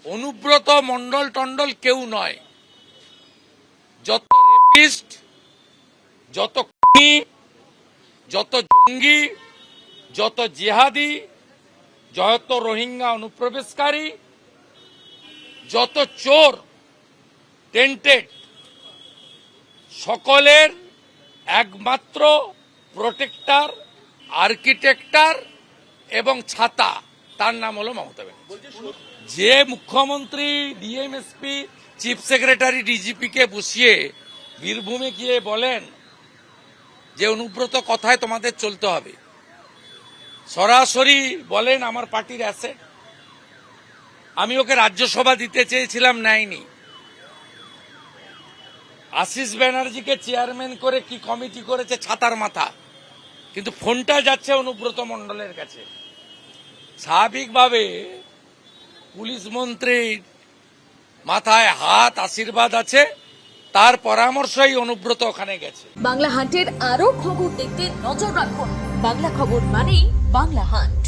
অনুব্রত মণ্ডল টন্ডল কেউ নয়। যত রেপিস্ট, যত খুনি, যত জঙ্গি, যত জিহাদি, যত রোহিঙ্গা অনুপ্রবেশকারী, যত চোর টেন্টেড, সকলের একমাত্র প্রোটেক্টর, আর্কিটেক্টর এবং ছাতা, তার নাম হলো মমতা ব্যানার্জি। যে মুখ্যমন্ত্রী ডিএমএসপি, চিফ সেক্রেটারি, ডিজিপি কে বসিয়ে বীরভূমে গিয়ে বলেন যে অনুব্রত কথায় তোমাদের চলতে হবে, সরাসরি বলেন আমার পার্টির অ্যাসেট, আমি ওকে রাজ্যসভা দিতে চেয়েছিলাম, নেয়নি। আশিস ব্যানার্জিকে চেয়ারম্যান করে কি কমিটি করেছে ছাতার মাথা, কিন্তু ফোনটা যাচ্ছে অনুব্রত মণ্ডলের কাছে। স্বাভাবিকভাবে পুলিশ মন্ত্রীর মাথায় হাত, আশীর্বাদ আছে, তার পরামর্শই অনুব্রত ওখানে গেছে। বাংলা হান্টের আরো খবর দেখতে নজর রাখুন। বাংলা খবর মানেই বাংলা হান্ট।